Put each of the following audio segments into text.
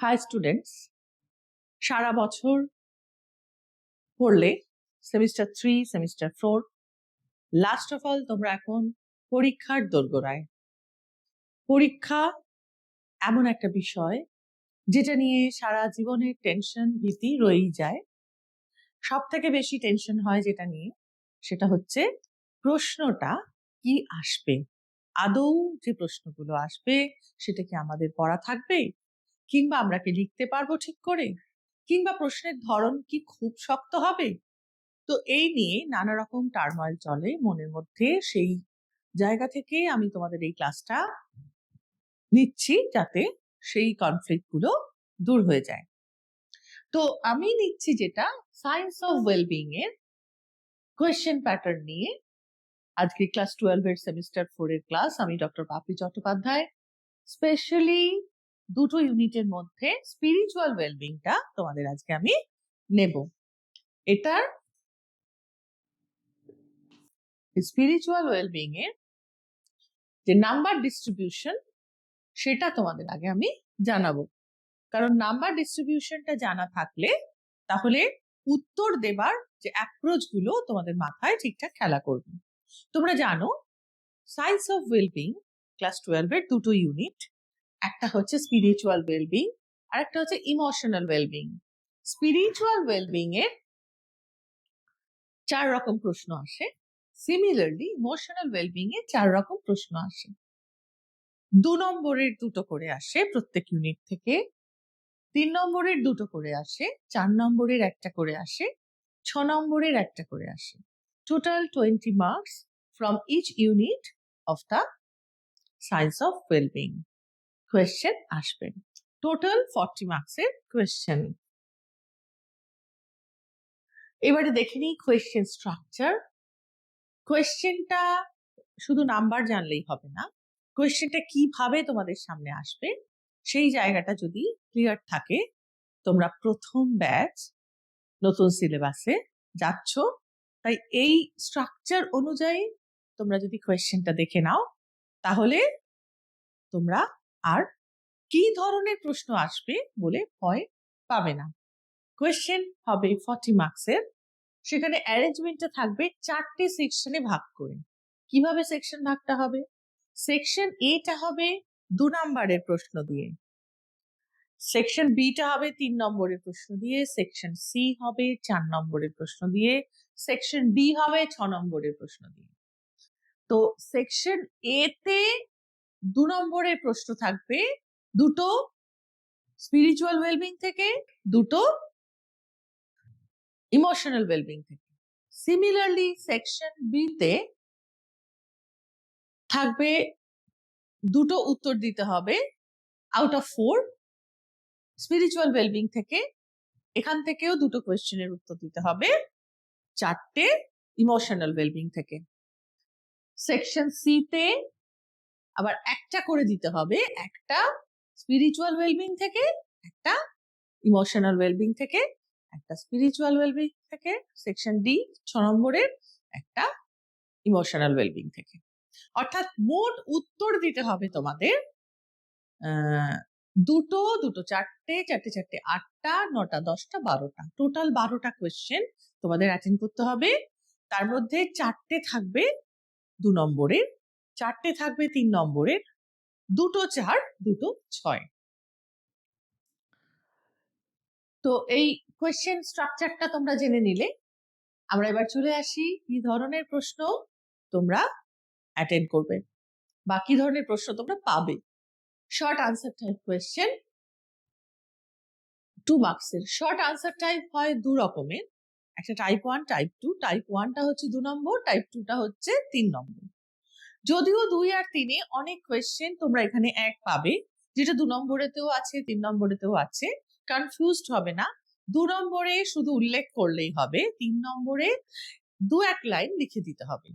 High students, সারা বছর পড়লে semester 3, semester 4, last of all তোমরা এখন পরীক্ষার দোরগোড়ায়। পরীক্ষা এমন একটা বিষয় যেটা নিয়ে সারা জীবনের টেনশন ভীতি রয়েই যায়। সব থেকে বেশি টেনশন হয় যেটা নিয়ে, সেটা হচ্ছে প্রশ্নটা কি আসবে, আদৌ যে প্রশ্নগুলো আসবে সেটা কি আমাদের পড়া থাকবে, কিংবা আমরা কি লিখতে পারবো ঠিক করে, কিংবা প্রশ্নের ধরন কি খুব শক্ত হবে। তো এই নিয়ে নানা রকম টার্ময়েল চলে মনের মধ্যে। সেই জায়গা থেকে আমি তোমাদের এই ক্লাসটা নিচ্ছি যাতে সেই কনফ্লিক্ট গুলো দূর হয়ে যায়। তো আমি নিচ্ছি যেটা সায়েন্স অফ ওয়েলবিং এর কোয়েশ্চেন প্যাটার্ন নিয়ে। আজকে ক্লাস 12 এর সেমিস্টার 4 এর ক্লাস। আমি ডক্টর পাপড়ি চট্টোপাধ্যায়। স্পেশালি দুটো ইউনিটের মধ্যে স্পিরিচুয়াল ওয়েলবিংটা তোমাদের আজকে আমি নেব। এটার স্পিরিচুয়াল ওয়েলবিং এর যে নাম্বার ডিস্ট্রিবিউশন সেটা তোমাদের আগে আমি জানাবো। কারণ নাম্বার ডিস্ট্রিবিউশনটা জানা থাকলে তাহলে উত্তর দেবার যে অ্যাপ্রোচ গুলো তোমাদের মাথায় ঠিকঠাক খেলা করবে। তোমরা জানো সায়েন্স অফ ওয়েলবিং ক্লাস 12 এর দুটো ইউনিট, একটা হচ্ছে স্পিরিচুয়াল ওয়েলবিং আর একটা হচ্ছে ইমোশনাল ওয়েলবিং। স্পিরিচুয়াল ওয়েলবিং এর 4 রকম প্রশ্ন আসে, সিমিলারলি ইমোশনাল ওয়েলবিং এ 4 রকম প্রশ্ন আসে। 2 নম্বরের দুটো করে আসে প্রত্যেক ইউনিট থেকে, 3 নম্বরের দুটো করে আসে, 4 নম্বরের একটা করে আসে, 6 নম্বরের একটা করে আসে। Total 20 marks from each unit of the science of wellbeing question আসবে। টোটাল 40 মার্কসের কোয়েশ্চেন। এবারে দেখে নিই কোয়েশ্চেন স্ট্রাকচার। কোয়েশ্চেনটা শুধু নাম্বার জানলেই হবে না, কোয়েশ্চেনটা কিভাবে তোমাদের সামনে আসবে সেই জায়গাটা যদি ক্লিয়ার থাকে, তোমরা প্রথম ব্যাচ নতুন সিলেবাসে যাচ্ছ, তাই এই স্ট্রাকচার অনুযায়ী তোমরা যদি কোয়েশ্চেনটা দেখে নাও তাহলে তোমরা আর কি ধরনের প্রশ্ন আসবে বলে ভয় পাবে না। কোয়েশ্চেন হবে 40 মার্কসের। সেখানে অ্যারেঞ্জমেন্টটা থাকবে 4টে সেকশনে ভাগ করে। কিভাবে সেকশন ভাগটা হবে? সেকশন এটা হবে 2 নম্বরের প্রশ্ন দিয়ে, সেকশন বিটা হবে 3 নম্বরের প্রশ্ন দিয়ে, সেকশন সি হবে 4 নম্বরের প্রশ্ন দিয়ে, সেকশন ডি হবে 6 নম্বরের প্রশ্ন দিয়ে। তো সেকশন এ তে 2 নম্বরের প্রশ্ন থাকবে দুটো স্পিরিচুয়াল ওয়েলবিং থেকে, দুটো ইমোশনাল ওয়েলবিং থেকে। সিমিলারলি সেকশন বি তে থাকবে দুটো উত্তর দিতে হবে আউট অফ 4 স্পিরিচুয়াল ওয়েলবিং থেকে। এখান থেকেও দুটো কোয়েশ্চেনের উত্তর দিতে হবে 4টে ইমোশনাল ওয়েলবিং থেকে। সেকশন সি তে আবার একটা করে দিতে হবে, একটা স্পিরিচুয়াল ওয়েলবিং থেকে, একটা ইমোশনাল ওয়েলবিং থেকে, একটা স্পিরিচুয়াল ওয়েলবিং থেকে। সেকশন ডি 6 নম্বরের, একটা ইমোশনাল ওয়েলবিং থেকে। অর্থাৎ মোট উত্তর দিতে হবে তোমাদের দুটো দুটো, চারটে চারটে চারটে, 8টা 9টা 10টা 12টা, টোটাল 12টা কোয়েশ্চেন তোমাদের অ্যাটেন্ড করতে হবে। তার মধ্যে 4টে থাকবে 2 নম্বরের, 4টে থাকবে 3 নম্বরের, দুটো 4, দুটো 6। তো এই কোয়েশ্চেন স্ট্রাকচারটা তোমরা জেনে নিলে আমরা এবার চলে আসি কি ধরনের প্রশ্ন তোমরা অ্যাটেন্ড করবে বা কি ধরনের প্রশ্ন তোমরা পাবে। শর্ট আনসার টাইপ কোয়েশ্চেন 2 মার্কসের। শর্ট আনসার টাইপ হয় 2 রকমের, একটা টাইপ 1, টাইপ 2। টাইপ 1টা হচ্ছে 2 নম্বর, টাইপ 2টা হচ্ছে 3 নম্বর। যদিও 2 আর 3-এ অনেক কোয়েশ্চেন তোমরা এখানে এক পাবে, যেটা 2 নম্বরেতেও আছে 3 নম্বরেতেও আছে, কনফিউজড হবে না। 2 নম্বরে শুধু উল্লেখ করলেই হবে, 3 নম্বরে 2-1 লাইন লিখে দিতে হবে।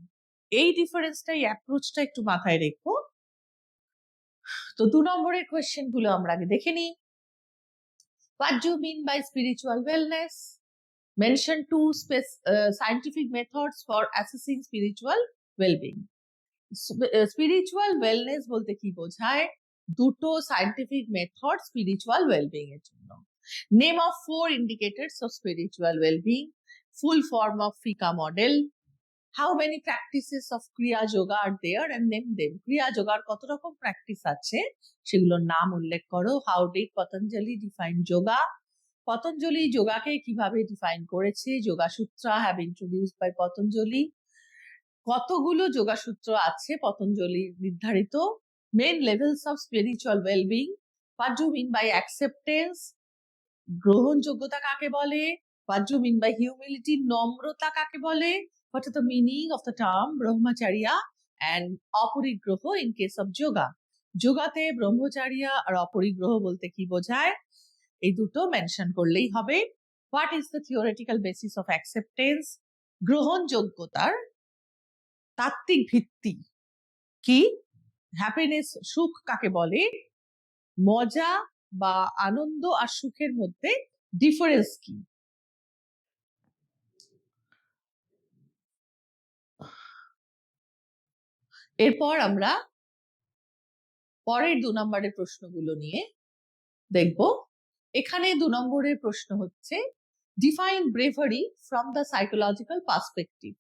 এই ডিফারেন্সটা, এই অ্যাপ্রোচটা একটু মাথায় রেখো। তো 2 নম্বরের কোয়েশ্চেন গুলো আমরা আগে দেখে নিই। What do you mean by spiritual wellness? Mention 2 scientific methods for assessing spiritual well-being. Spiritual wellness বলতে কি বোঝায়? দুটো সায়েন্টিফিক মেথড স্পিরিচুয়াল ওয়েলবিং এর জন্য। Name of 4 indicators of spiritual well-being, full form of Fika model. How many practices of Kriya Yoga are there and name them. Kriya Yoga কত রকম practice আছে সেগুলোর নাম উল্লেখ করো। How did Patanjali define yoga? Patanjali যোগাকে কিভাবে ডিফাইন করেছে? যোগা সূত্র have introduced by পতঞ্জলি। কতগুলো যোগা সূত্র আছে পতঞ্জলির নির্ধারিত? Main levels of spiritual wellbeing. What do you mean by acceptance? গ্রহণযোগ্যতা কাকে বলে? What do you mean by humility? নম্রতা কাকে বলে? What are the meaning of the term brahmacharya and অপরিগ্রহ in case of yoga? যোগাতে ব্রহ্মচার্য আর অপরিগ্রহ বলতে কি বোঝায়? এই দুটো মেনশন করলেই হবে। What is the theoretical basis of acceptance? গ্রহণযোগ্যতার তাত্ত্বিক ভিত্তি কি? হ্যাপিনেস, সুখ কাকে বলে? মজা বা আনন্দ আর সুখের মধ্যে ডিফারেন্স কি? এরপর আমরা পরের 2 নম্বরের প্রশ্নগুলো নিয়ে দেখব। এখানে 2 নম্বরের প্রশ্ন হচ্ছে define bravery from the psychological perspective.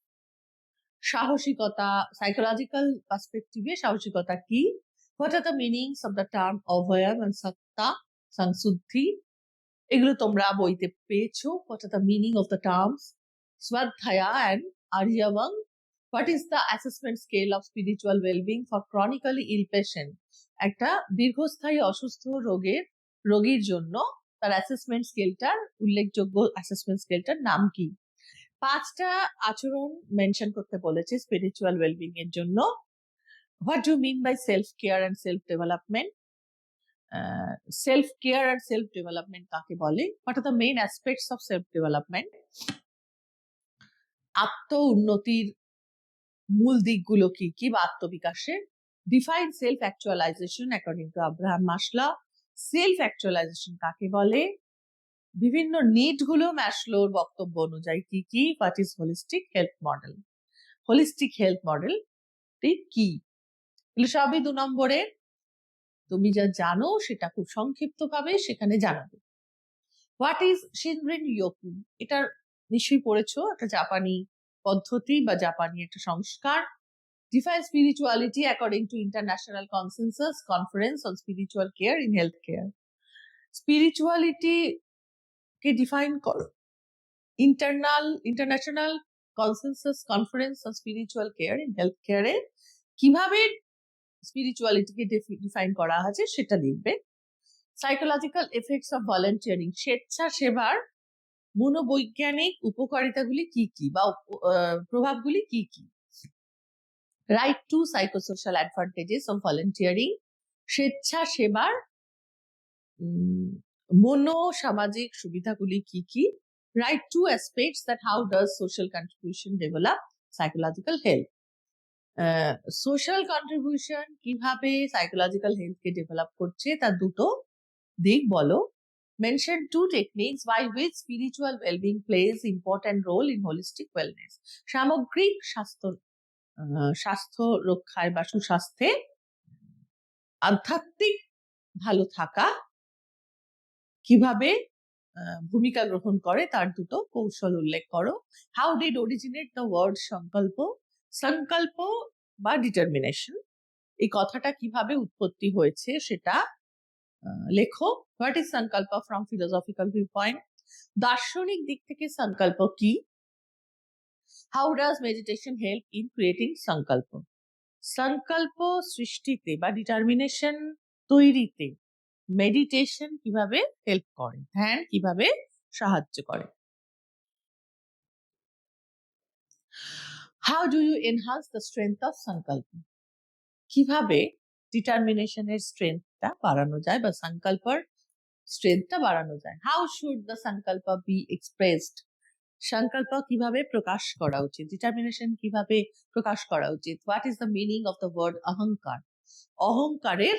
সাহসিকতা, সাইকোলজিক্যাল পার্সপেক্টিভে সাহসিকতা কি? What are the meanings of the term abhayam and sattva, samshuddhi? এগুলো তোমরা বইতে পেয়েছো। What are the meaning of the terms svadhyaya and arjavam? What is the assessment scale of spiritual wellbeing for chronically ill patient? একটা দীর্ঘস্থায়ী অসুস্থ রোগীর জন্য তার অ্যাসেসমেন্ট স্কেলটার উল্লেখযোগ্য অ্যাসেসমেন্ট স্কেলটার নাম কি? 5টা আচরণ মেনশন করতে বলেছে স্পিরিচুয়াল ওয়েলবিং এর জন্য। What do mean by self care and self development? Self care and self development কাকে বলে? What are the main aspects of self development? আত্ম উন্নতির মূল দিকগুলো কি কি বা আত্মবিকাশের? Define self actualization according to Abraham Maslow. Self actualization কাকে বলে? বিভিন্ন নিড গুলো ম্যাসলোর বক্তব্য অনুযায়ী কি কি? What is holistic health model? Holistic health model কি? এগুলো সবই 2 নম্বরে। তুমি যা জানো সেটা খুব সংক্ষিপ্ত ভাবে সেখানে জানাবে। What is shinrin yoku? এটা নিশ্চয়ই পড়েছো, একটা জাপানি পদ্ধতি বা জাপানি একটা সংস্কার। Define spirituality according to international consensus conference on spiritual care in health care. Spirituality কে ডিফাইন করো। International consensus conference on spiritual care in health কেয়ারে কিভাবে স্পিরিচুয়ালিটিকে ডিফাইন করা আছে সেটা লিখবে। সাইকোলজিক্যাল এফেক্টস অফ ভলান্টিয়ারিং, স্বেচ্ছাসেবার মনোবৈজ্ঞানিক উপকারিতাগুলি কি কি বা প্রভাবগুলি কি কি? Write two psychosocial advantages of volunteering, স্বেচ্ছাসেবার মনোসামাজিক সুবিধাগুলি কি কি? Write two aspects that how does social contribution develop psychological health. Social contribution কিভাবে সাইকোলজিক্যাল হেলথকে ডেভেলপ করছে তার দুটো দিক বলো। Mention 2 techniques by which spiritual wellbeing plays important role in holistic wellness. সামগ্রিক স্বাস্থ্য রক্ষায় বা সুস্বাস্থ্যে আধ্যাত্মিক ভালো থাকা কিভাবে ভূমিকা গ্রহণ করে তার দুটো কৌশল উল্লেখ করো। How did originate the word sankalpa? সংকল্প বা ডিটারমিনেশন, এই কথাটা কিভাবে উৎপত্তি হয়েছে সেটা লেখো। হোয়াট ইজ সংকল্প ফ্রম ফিলোসফিক্যাল ভিউ পয়েন্ট? দার্শনিক দিক থেকে সংকল্প কি? How does meditation help in creating সংকল্প? সংকল্প সৃষ্টিতে বা ডিটারমিনেশন তৈরিতে মেডিটেশন কিভাবে হেল্প করে, ধ্যান কিভাবে সাহায্য করে? How do you enhance the strength of sankalpa? কিভাবে ডিটারমিনেশনের স্ট্রেংথটা বাড়ানো যায় বা সংকল্পের স্ট্রেংথটা বাড়ানো যায়? হাউ শুড দ্য সংকল্প বি এক্সপ্রেসড? সংকল্প কিভাবে প্রকাশ করা উচিত? ডিটারমিনেশন কিভাবে প্রকাশ করা উচিত? What is the meaning of the word ahankar? অহংকারের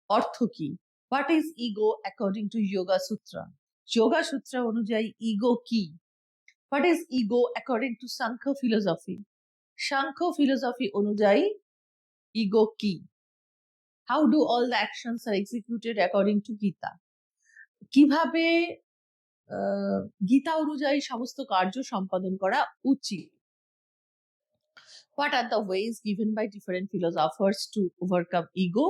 অর্থ কি? What is ego according to Yoga Sutra? Yoga Sutra অনুযায়ী ইগো কি? What is ego according to Samkhya philosophy? Samkhya philosophy অনুযায়ী ইগো কি? How do all the actions are executed according to Gita, কিভাবে গীতা অনুযায়ী সমস্ত কার্য সম্পাদন করা উচিত। What are the ways given by different philosophers to overcome ego?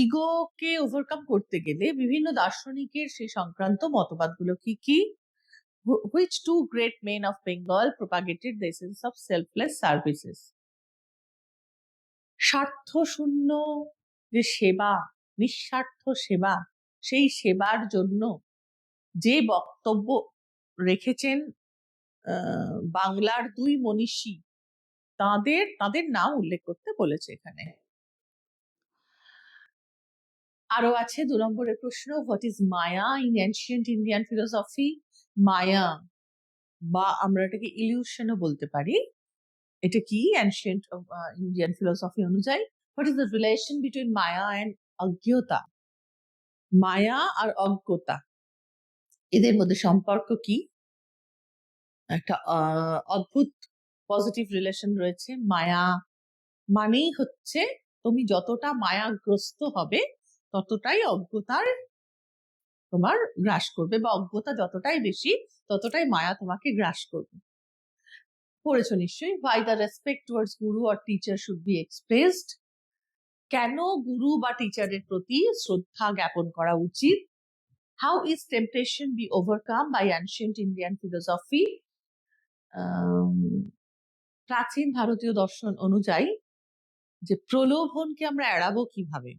ইগোকে ওভারকাম করতে গেলে বিভিন্ন দার্শনিকের সেই সংক্রান্ত মতবাদগুলো কি কি? Which two great men of Bengal propagated the essence of selfless services? স্বার্থ শূন্য যে সেবা, নিঃস্বার্থ সেবা, সেই সেবার জন্য যে বক্তব্য রেখেছেন বাংলার দুই মনীষী, তাদের নাম উল্লেখ করতে বলেছে এখানে। আরো আছে 2 নম্বরের প্রশ্ন, what is maya in ancient Indian philosophy? Maya বা আমরা এটাকে ইলিউশনও বলতে পারি, এটা কি এনশিয়েন্ট ইন্ডিয়ান ফিলোসফি অনুযায়ী? What is the relation between maya and agyata? Maya আর অজ্ঞতা এদের মধ্যে সম্পর্ক কি? একটা অদ্ভুত পজিটিভ রিলেশন রয়েছে। মায়া মানেই হচ্ছে তুমি যতটা মায়াগ্রস্ত হবে ততটাই অজ্ঞতার তোমার গ্রাস করবে, বা অজ্ঞতা যতটাই বেশি ততটাই মায়া তোমাকে গ্রাস করবে। পড়েছ নিশ্চয়ই। Why the respect towards guru or teacher should be expressed? কেন গুরু বা টিচারের প্রতি শ্রদ্ধা জ্ঞাপন করা উচিত? How is temptation be overcome by ancient Indian philosophy? প্রাচীন ভারতীয় দর্শন অনুযায়ী যে প্রলোভনকে আমরা এড়াবো কিভাবে,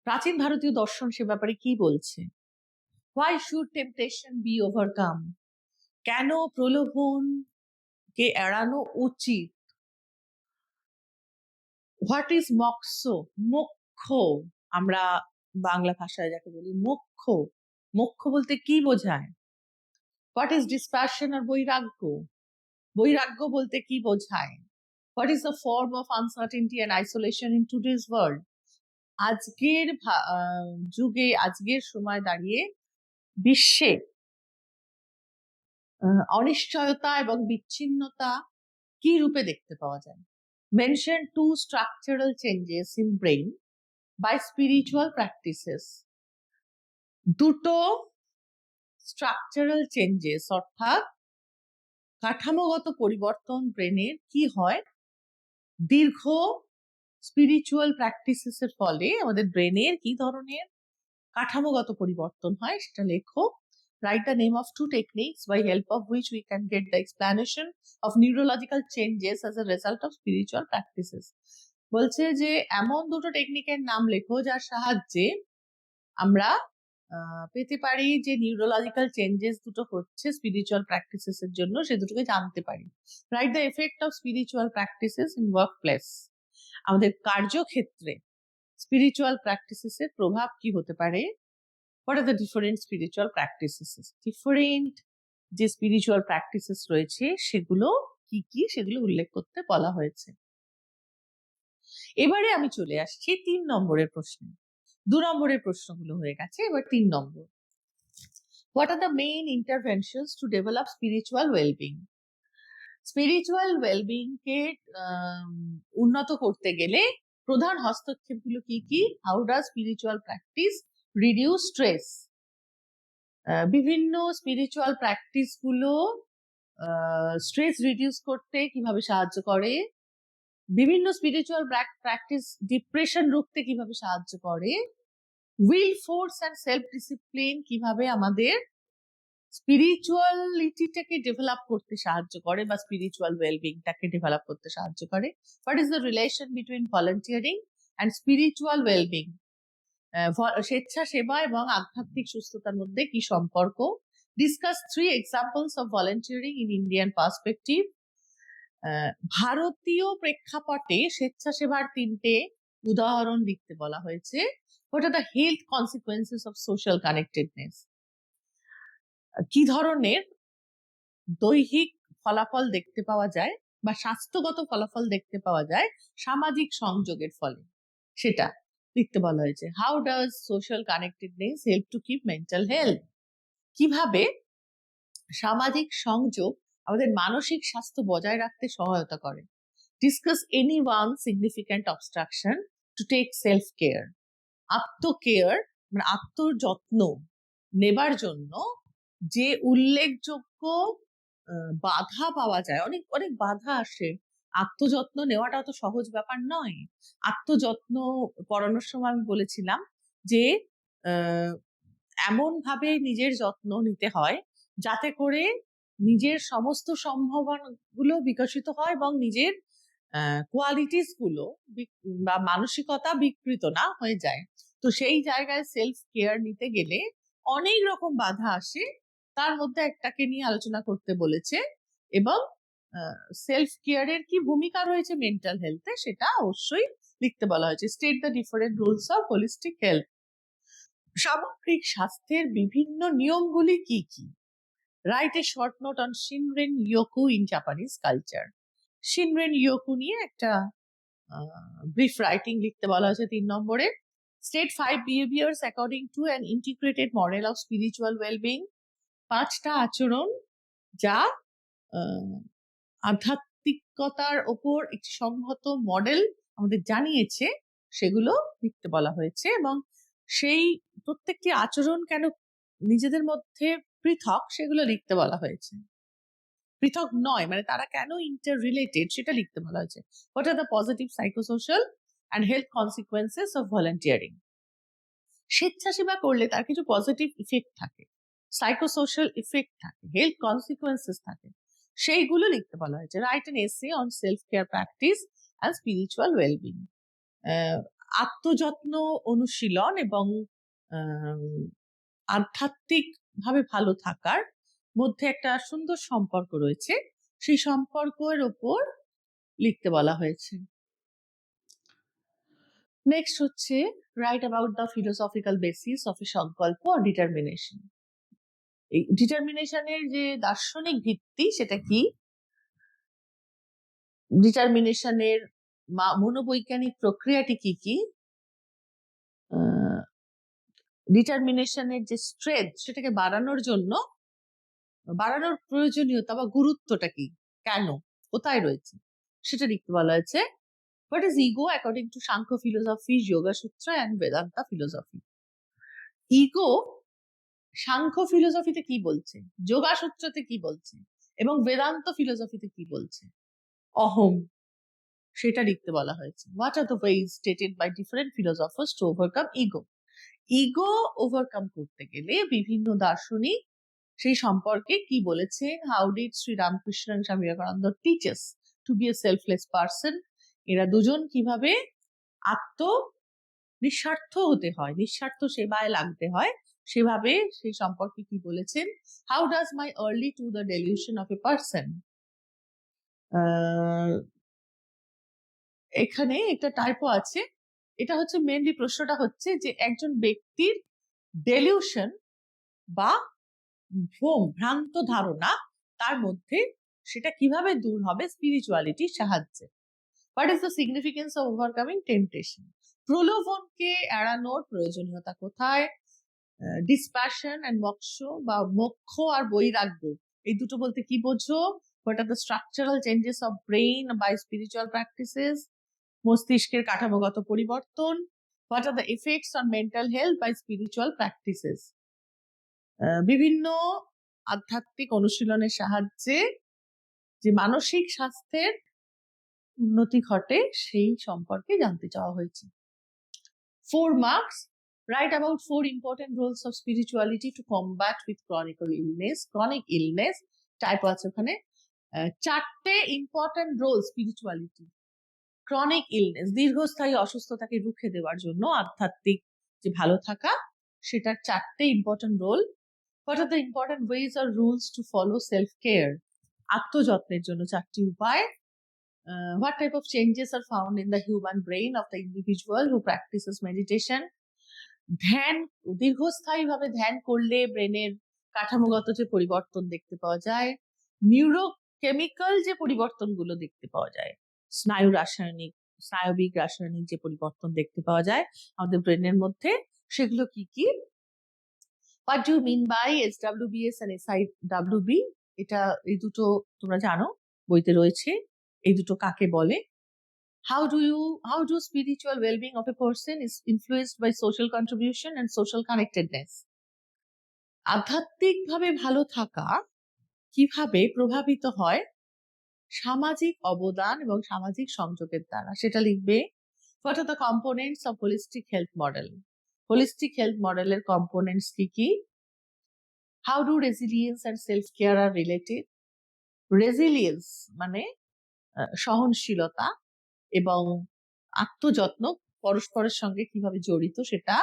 প্রাচীন ভারতীয় দর্শন সে ব্যাপারে কি বলছে? Why should temptation be overcome? কেন প্রলোভনকে এড়ানো উচিত? What is moksha? মোক্ষ আমরা বাংলা ভাষায় যাকে বলি মোক্ষ, মোক্ষ বলতে কি বোঝায়? হোয়াট ইজ ডিসপ্যাশন আর বৈরাগ্য? বৈরাগ্য বলতে কি বোঝায়? What is the form of uncertainty and isolation in today's world? আজকের যুগে, আজকের সময় দাঁড়িয়ে বিশ্বে অনিশ্চয়তা এবং বিচ্ছিন্নতা কি রূপে দেখতে পাওয়া যায়? Mention 2 structural changes in brain by spiritual practices. দুটো স্ট্রাকচারাল চেঞ্জেস অর্থাৎ কাঠামোগত পরিবর্তন ব্রেনের কি হয় দীর্ঘ স্পিরিচুয়াল প্র্যাকটিসেস এর ফলে আমাদের ব্রেনের কি ধরনের কাঠামোগত পরিবর্তন হয় সেটা লেখো। Write the name of 2 techniques by help of which we can get the explanation of neurological changes as a result of spiritual practices. বলছে যে এমন দুটো টেকনিকের নাম লেখো যার সাহায্যে আমরা পেতে পারি যে নিউরোলজিক্যাল চেঞ্জেস দুটো হচ্ছে স্পিরিচুয়াল প্র্যাকটিসেস এর জন্য, সে দুটোকে জানতে পারি। Write the effect of spiritual practices in work place. আমাদের কার্যক্ষেত্রে স্পিরিচুয়াল প্র্যাকটিসেস এর প্রভাব কি হতে পারে? What are the different spiritual practices? Different যে স্পিরিচুয়াল প্র্যাকটিসেস রয়েছে সেগুলো কি কি সেগুলো উল্লেখ করতে বলা হয়েছে। এবারে আমি চলে আসছি 3 নম্বরের প্রশ্নে। 2 নম্বরের প্রশ্নগুলো হয়ে গেছে, এবার 3 নম্বর। What are the main interventions to develop spiritual well-being? Spiritual wellbeing কে উন্নত করতে গেলে প্রধান হস্তক্ষেপগুলো কি কি? How does spiritual practice reduce stress? বিভিন্ন স্পিরিচুয়াল প্র্যাকটিস গুলো স্ট্রেস রিডিউস করতে কিভাবে সাহায্য করে? বিভিন্ন স্পিরিচুয়াল প্র্যাকটিস ডিপ্রেশন রুখতে কিভাবে সাহায্য করে? Will force and self discipline কিভাবে আমাদের স্পিরিচুয়ালিটিটাকে ডেভেলপ করতে সাহায্য করে বা স্পিরিচুয়াল ওয়েলবিংটাকে ডেভেলপ করতে সাহায্য করে? What is the relation between volunteering and spiritual wellbeing? স্বেচ্ছাসেবা এবং আধ্যাত্মিক সুস্থতার মধ্যে কি সম্পর্ক? Discuss 3 examples of volunteering in Indian perspective. ভারতীয় প্রেক্ষাপটে স্বেচ্ছাসেবার 3টে উদাহরণ লিখতে বলা হয়েছে। What are the health consequences of social connectedness? কি ধরনের দৈহিক ফলাফল দেখতে পাওয়া যায় বা স্বাস্থ্যগত ফলাফল দেখতে পাওয়া যায় সামাজিক সংযোগের ফলে, সেটা লিখতে বলা হয়েছে। How does social connectedness help to keep mental health? কিভাবে সামাজিক সংযোগ আমাদের মানসিক স্বাস্থ্য বজায় রাখতে সহায়তা করে? Discuss any one significant obstruction to take self care. আত্মকেয়ার মানে আত্মযত্ন নেবার জন্য যে উল্লেখযোগ্য বাধা পাওয়া যায়, অনেক অনেক বাধা আসে। আত্মযত্ন নেওয়াটা তো সহজ ব্যাপার নয়। আত্মযত্ন পড়ানোর সময় আমি বলেছিলাম যে এমন ভাবে নিজের যত্ন নিতে হয় যাতে করে নিজের সমস্ত সম্ভাবনা গুলো বিকশিত হয় এবং নিজের কোয়ালিটিস গুলো বা মানসিকতা বিকৃত না হয়ে যায়। তো সেই জায়গায় সেলফ কেয়ার নিতে গেলে অনেক রকম বাধা আসে, তার মধ্যে একটাকে নিয়ে আলোচনা করতে বলেছে। এবং সেলফ কেয়ারের কি ভূমিকা রয়েছে মেন্টাল হেলথে সেটা অবশ্যই লিখতে বলা হয়েছে। State the different rules of holistic health. সামগ্রিক স্বাস্থ্যের বিভিন্ন নিয়মগুলি কি কি? Write a short note on shinren yoku in Japanese culture. Shinren yoku নিয়ে একটা ব্রিফ রাইটিং লিখতে বলা হয়েছে 3 নম্বরে। State 5 behaviors according to an integrated model of spiritual well-being। 5টা আচরণ যা আধ্যাত্মিকতার ওপর একটি সংহত মডেল আমাদের জানিয়েছে, সেগুলো লিখতে বলা হয়েছে। এবং সেই প্রত্যেকটি আচরণ কেন নিজেদের মধ্যে পৃথক সেগুলো লিখতে বলা হয়েছে। পৃথক নয় মানে তারা কেন ইন্টার রিলেটেড সেটা লিখতে বলা হয়েছে। What are the positive psychosocial and health consequences of volunteering. স্বেচ্ছাসেবা করলে তার কিছু পজিটিভ ইফেক্ট থাকে, সাইকোসোশ্যাল ইফেক্ট থাকে, হেলথ কনসিকুয়েন্সেস থাকে, সেইগুলো লিখতে বলা হয়েছে। Write an essay on self care practice and spiritual wellbeing. আত্মযত্ন অনুশীলন এবং আধ্যাত্মিক ভাবে ভালো থাকার মধ্যে একটা সুন্দর সম্পর্ক রয়েছে, সেই সম্পর্কের ওপর লিখতে বলা হয়েছে। নেক্সট হচ্ছে write about the philosophical basis of a sankalpa or determination. এই ডিটারমিনেশনের যে দার্শনিক ভিত্তি সেটা কি, ডিটারমিনেশনের মনোবৈজ্ঞানিক প্রক্রিয়াটি কি কি, ডিটারমিনেশনের যে স্ট্রেংথ সেটাকে বাড়ানোর প্রয়োজনীয়তা বা গুরুত্বটা কি, কেন, কোথায় রয়েছে সেটা লিখতে বলা হয়েছে। What is ego according to Shankha philosophy, Yoga Sutra and Vedanta philosophy? Ego Samkhya ফিলোসফিতে কি বলছে, যোগা সূত্রতে কি বলছে এবং বেদান্ত ফিলোসফিতে কি বলছে? অহম, সেটা লিখতে বলা হয়েছে। What are the ways stated by different philosophers to overcome ego? Ego overcome করতে গেলে বিভিন্ন দার্শনিক সেই সম্পর্কে কি বলেছেন। How did Sri Ramakrishna and Swami Vivekananda teach us to be a selfless person? এরা দুজন কিভাবে নিঃস্বার্থ হতে হয়, নিঃস্বার্থ সেবায় লাগতে হয়, সেভাবে সেই সম্পর্কে কি বলেছেন। How does my early to the delusion of a person. এখানে একটা টাইপো আছে, এটা হচ্ছে মেনলি প্রশ্নটা হচ্ছে যে একজন ব্যক্তির ডেলিউশন বা ভ্রান্ত ধারণা তার মধ্যে সেটা কিভাবে দূর হবে স্পিরিচুয়ালিটির সাহায্যে। What is the significance of overcoming temptation. প্রলোভনকে এড়ানোর প্রয়োজনীয়তা কোথায়। ডিসপ্যাশন এন্ড মোক্ষ বা মোক্ষ আর বৈরাগ্য এই দুটো বলতে কি বোঝো। What are the structural changes of brain by spiritual practices, মস্তিষ্কের কাঠামোগত পরিবর্তন। What are the effects on mental health by spiritual practices. বিভিন্ন আধ্যাত্মিক অনুশীলনের সাহায্যে যে মানসিক স্বাস্থ্যের উন্নতি ঘটে সেই সম্পর্কে জানতে চাওয়া হয়েছে। 4 marks. Write about 4 important roles of spirituality to combat with chronic illness. Type আছে ওখানে 4টে important role spirituality. Chronic illness দীর্ঘস্থায়ী অসুস্থতাকে রুখে দেওয়ার জন্য আধ্যাত্মিক যে ভালো থাকা সেটার 4টে important role. What are the important ways or rules to follow self care? আত্মযত্নের জন্য 4টি উপায়। What type of changes are found in the human brain of the individual who practices meditation? ধ্যান, দীর্ঘস্থায়ীভাবে ধ্যান করলে ব্রেনের কাঠামোগত যে পরিবর্তন দেখতে পাওয়া যায়, নিউরোকেমিক্যাল যে পরিবর্তনগুলো দেখতে পাওয়া যায়, স্নায়বিক রাসায়নিক যে পরিবর্তন দেখতে পাওয়া যায় আমাদের ব্রেনের মধ্যে, সেগুলো কি কি। What do you mean by SWBS and SIWB? এটা এই দুটো তোমরা জানো, বইতে রয়েছে। এই দুটো কাকে বলে? how do spiritual well-being of a person is influenced by social contribution and social connectedness? আধ্যাত্মিকভাবে ভালো থাকা কিভাবে প্রভাবিত হয় সামাজিক অবদান এবং সামাজিক সংযোগের দ্বারা, সেটা লিখবে। What are the components of holistic health model? Holistic health মডেলের components কি? How do resilience and self-care are related? Resilience মানে সহনশীলতা এবং আত্মযত্ন পরস্পরের সঙ্গে কিভাবে জড়িত সেটা।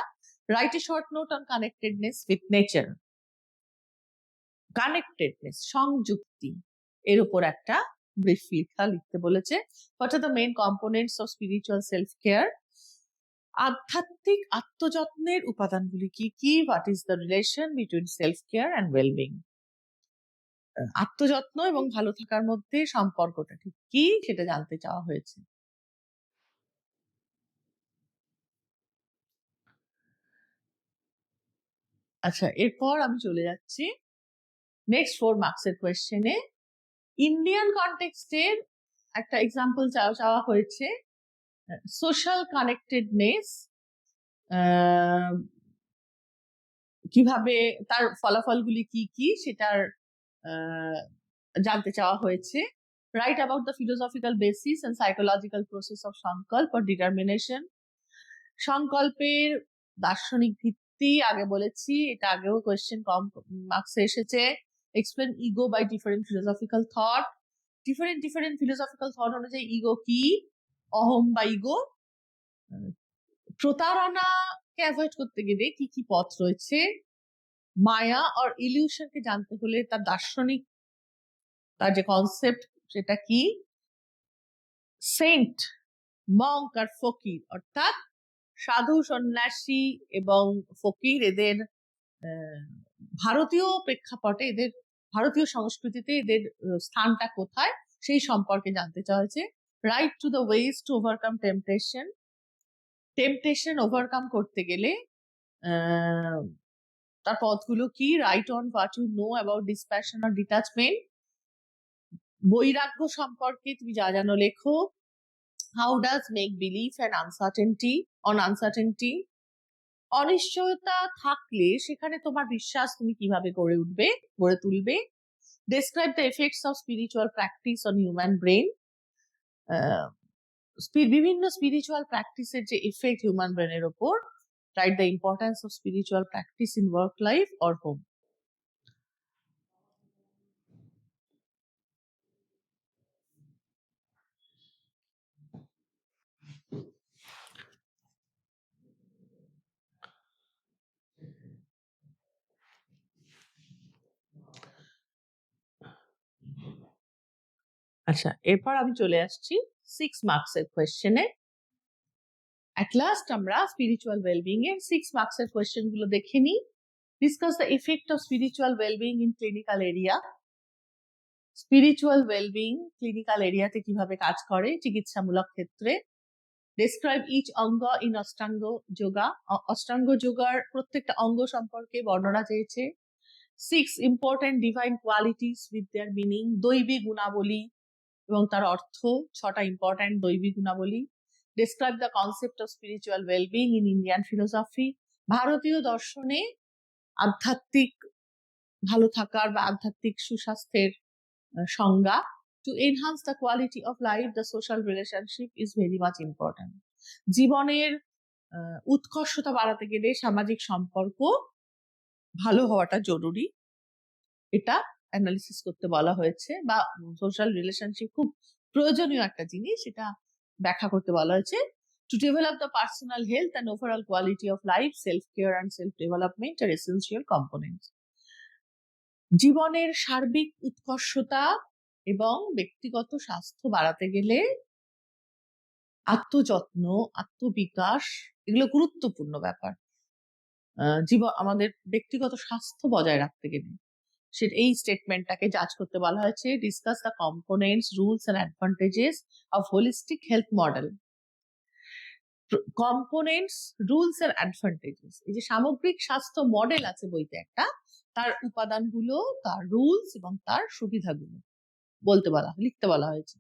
Write a short note on connectedness with nature. Connectedness সংযুক্তি এর উপর একটা ব্রিফ লিখতে বলেছে। What are the main components of spiritual self-care? আধ্যাত্মিক আত্মযত্নের উপাদানগুলি কি? What is the relation between self-care and well-being? আত্মযত্ন এবং ভালো থাকার মধ্যে সম্পর্কটা ঠিক কি সেটা জানতে চাওয়া হয়েছে। আচ্ছা, এরপর আমি চলে যাচ্ছি নেক্সট 4 মার্কসের কোয়েশ্চেনে। ইন্ডিয়ান কনটেক্সটের একটা এক্সাম্পল চাওয়া হয়েছে। সোশ্যাল কানেক্টেডনেস কিভাবে, তার ফলাফলগুলি কি সেটার জানতে চাওয়া হয়েছে। Write about the philosophical basis and psychological process of sankalpa or determination. সংকল্পের দার্শনিক ভিত্তি আগে বলেছি, এটা আগেও কোয়েশ্চেন কম মার্কসে এসেছে। Explain ego by different philosophical thought. Different philosophical thought অনুযায়ী ইগো কি, অহম বা ইগো। প্রতারণাকে অ্যাভয়েড করতে গেলে কি পথ রয়েছে। মায়া আর ইলিউশনকে জানতে হলে তার দার্শনিক, তার যে কনসেপ্ট সেটা কি। সেন্ট, মঙ্ক আর ফকির অর্থাৎ সাধু সন্ন্যাসী এবং ফকির, এদের ভারতীয় প্রেক্ষাপটে, এদের ভারতীয় সংস্কৃতিতে এদের স্থানটা কোথায় সেই সম্পর্কে জানতে চাওয়া হয়েছে। Write to the ways to overcome temptation. Temptation overcome করতে গেলে তার পথগুলো কি। Write on what you know about dispassion or detachment. বৈরাগ্য সম্পর্কে তুমি যা জানো লেখো। How does make believe and uncertainty. অনিশ্চয়তা থাকলে সেখানে তোমার বিশ্বাস তুমি কিভাবে গড়ে তুলবে। Describe the effects of spiritual practice on human brain. বিভিন্ন স্পিরিচুয়াল প্র্যাকটিসের যে এফেক্ট হিউম্যান ব্রেনের ওপর। Write the importance of spiritual practice in work life or home. আচ্ছা, এরপর আমি চলে আসছি 6 মার্কসের কোয়েশ্চেনে। অ্যাট লাস্ট আমরা স্পিরিচুয়াল ওয়েলবিং এর 6 মার্কসের কোয়েশ্চেন গুলো দেখে নিই। Discuss the effect of spiritual wellbeing in clinical area. Spiritual wellbeing ক্লিনিক্যাল এরিয়াতে কিভাবে কাজ করে চিকিৎসামূলক ক্ষেত্রে। Describe each anga in ashtanga yoga. Ashtanga যোগার প্রত্যেকটা অঙ্গ সম্পর্কে বর্ণনা চেয়েছে। 6 important divine qualities with their meaning. দৈবী গুণাবলী এবং তার অর্থ। 6টা ইম্পর্টেন্ট দৈবী গুণাবলী। Describe the concept of spiritual wellbeing in Indian philosophy. ভারতীয় দর্শনে আধ্যাত্মিক ভালো থাকার বা আধ্যাত্মিক সুস্বাস্থ্যের সংজ্ঞা। Two enhance the quality of life the social relationship is very much important. জীবনের উৎকর্ষতা বাড়াতে গেলে সামাজিক সম্পর্ক ভালো হওয়াটা জরুরি, এটা অ্যানালিসিস করতে বলা হয়েছে। বা সোশ্যাল রিলেশনশিপ খুব প্রয়োজনীয় একটা জিনিস, এটা ব্যাখ্যা করতে বলা হয়েছে। To develop the personal health and overall quality of life, self care and self development are essential components. জীবনের সার্বিক উৎকর্ষতা এবং ব্যক্তিগত স্বাস্থ্য বাড়াতে গেলে আত্মযত্ন, আত্মবিকাশ এগুলো গুরুত্বপূর্ণ ব্যাপার। আমাদের ব্যক্তিগত স্বাস্থ্য বজায় রাখতে গেলে এই স্টেটমেন্টটাকে জাজ করতে বলা হয়েছে। Discuss the components, rules and advantages of holistic health model. Components, rules and advantages, এই যে সামগ্রিক স্বাস্থ্য মডেল আছে বইতে একটা, তার উপাদানগুলো, তার রুলস এবং তার সুবিধাগুলো লিখতে বলা হয়েছে।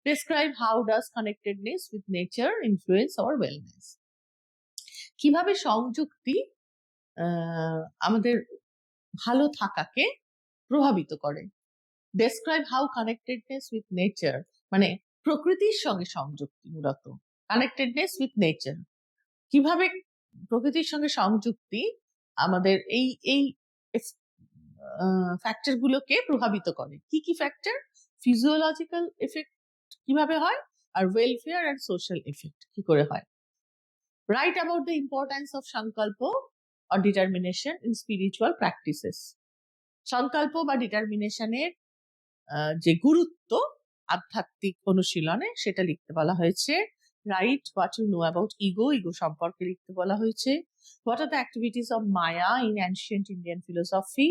Describe how does connectedness with nature influence our wellness. কিভাবে সংযুক্তি আমাদের ভালো থাকাকে প্রভাবিত করে। Describe how connectedness with nature, মানে প্রকৃতির সঙ্গে সংযুক্তি, মূলত connectedness with nature, কিভাবে প্রকৃতির সঙ্গে সংযুক্তি আমাদের এই এই ফ্যাক্টর গুলোকে প্রভাবিত করে। কি কি ফ্যাক্টর? ফিজিওলজিক্যাল এফেক্ট কিভাবে হয়, আর ওয়েলফেয়ার এন্ড সোশ্যাল এফেক্ট কি করে হয়। Write about the importance of sankalpa or determination in spiritual practices. সংকল্প বা ডিটারমিনেশনের যে গুরুত্ব আধ্যাত্মিক অনুশীলনে সেটা লিখতে বলা হয়েছে। Write what you know about ego, ego সম্পর্কে লিখতে বলা হয়েছে। What are the activities of maya in ancient Indian philosophy,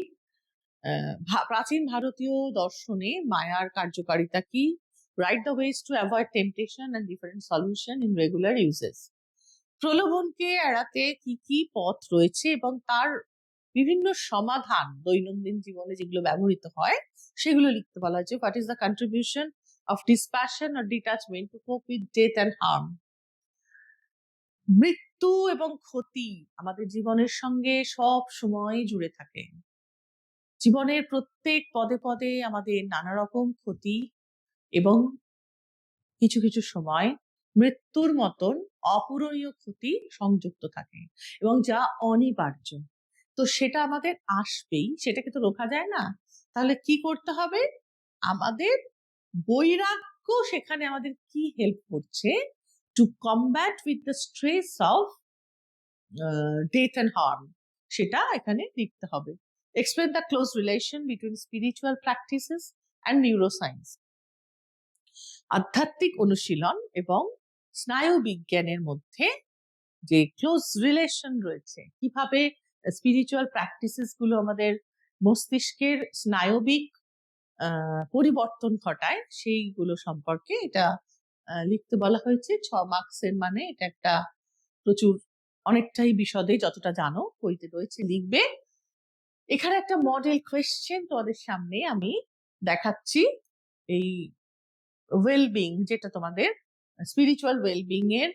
প্রাচীন ভারতীয় দর্শনে মায়ার কার্যকারিতা কি। Write the ways to avoid temptation and different solution in regular uses, প্রলোভনকে এড়াতে কি কি পথ রয়েছে এবং তার বিভিন্ন সমাধান দৈনন্দিন জীবনে যেগুলো ব্যবহৃত হয় সেগুলো লিখতে বলা হয়েছে। What is the contribution of dispassion or detachment to cope with death and harm. মৃত্যু এবং ক্ষতি আমাদের জীবনের সঙ্গে সব সময় জুড়ে থাকে। জীবনের প্রত্যেক পদে পদে আমাদের নানা রকম ক্ষতি এবং কিছু কিছু সময় মৃত্যুর মতন অপূরণীয় ক্ষতি সংযুক্ত থাকে এবং যা অনিবার্য। তো সেটা আমাদের আসবেই, সেটাকে তো রোকা যায় না। তাহলে কি করতে হবে? আমাদের বৈরাগ্য সেখানে আমাদের কি হেল্প করছে? Two combat with the stress of death and harm, সেটা এখানে লিখতে হবে। Explain the close relation between spiritual practices and neuroscience, আধ্যাত্মিক অনুশীলন এবং স্নায়ু বিজ্ঞানের মধ্যে যে ক্লোজ রিলেশন রয়েছে, কিভাবে স্পিরিচুয়াল প্র্যাকটিসেস গুলো আমাদের মস্তিষ্কের স্নায়বিক পরিবর্তন ঘটায় সেইগুলো সম্পর্কে এটা লিখতে বলা হয়েছে। 6 মার্কসের, মানে এটা একটা প্রচুর অনেকটাই বিশদে, যতটা জানো বইতে রয়েছে লিখবে। এখানে একটা মডেল কোয়েশ্চেন তোমাদের সামনে আমি দেখাচ্ছি। এই ওয়েলবিং, যেটা তোমাদের স্পিরিচুয়াল ওয়েলবিং এর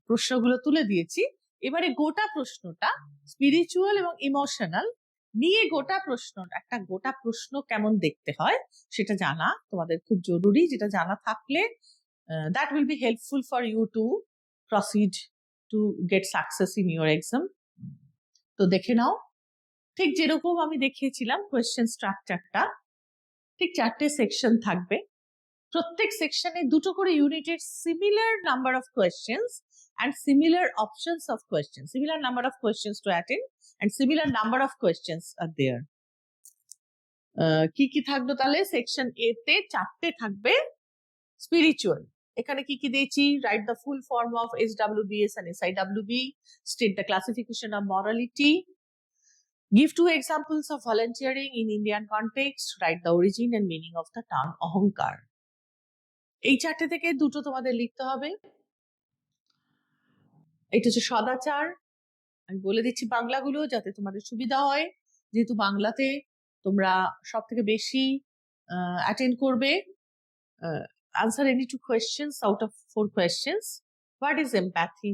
প্রশ্নগুলো তুলে দিয়েছি। এবারে গোটা প্রশ্নটা স্পিরিচুয়াল এবং ইমোশনাল নিয়ে গোটা প্রশ্নটা, একটা গোটা প্রশ্ন কেমন দেখতে হয় সেটা জানা তোমাদের খুব জরুরি। যেটা জানা থাকলে that will be helpful for you to proceed to get success in your exam. তো দেখে নাও, ঠিক যেরকম আমি দেখিয়েছিলাম কোয়েশ্চেন স্ট্রাকচারটা, ঠিক 4টে সেকশন থাকবে। প্রত্যেক সেকশনে 2টো করে ইউনিটের similar number of questions and similar options of questions, similar number of questions to attend and similar number of questions are there. কি কি থাকবে তাহলে? সেকশন এ তে 4টে থাকবে স্পিরিচুয়াল। এখানে কি কি দিয়েছি? Write the full form of SWBS and SIWB, state the classification of morality, give 2 examples of volunteering in Indian context, write the origin and meaning of the term অহংকার। এই 4টে থেকে 2টো তোমাদের লিখতে হবে। এটা হচ্ছে সদাচার। আমি বলে দিচ্ছি বাংলাগুলো যাতে তোমাদের সুবিধা হয়, যেহেতু বাংলাতে তোমরা সব থেকে বেশি অ্যাটেন্ড করবে। Answer any 2 questions out of 4 questions. What is empathy?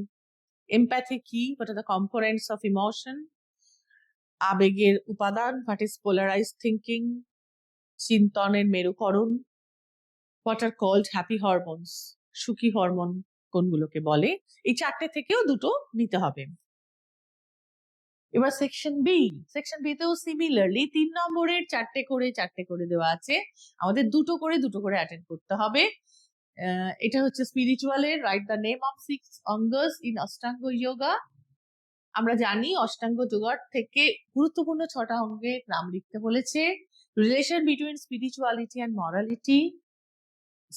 Empathy কি? What are the components of emotion? আবেগের উপাদান। What is polarized thinking? চিন্তনের মেরুকরণ। What are called happy hormones? সুখী হরমোন কোনগুলোকে বলে? এই 4টে থেকেও 2টো নিতে হবে। এবার সেকশন বি, সেকশন বি তেও সিমিলারলি 3 নম্বরের 4টে করে দেওয়া আছে। আমাদের 2টো করে অ্যাটেন্ড করতে হবে। এটা হচ্ছে স্পিরিচুয়ালের। Write the name of 6 angas in ashtanga yoga. আমরা জানি অষ্টাঙ্গ যোগার থেকে গুরুত্বপূর্ণ 6টা অঙ্গের নাম লিখতে বলেছে। Relation between spirituality and morality,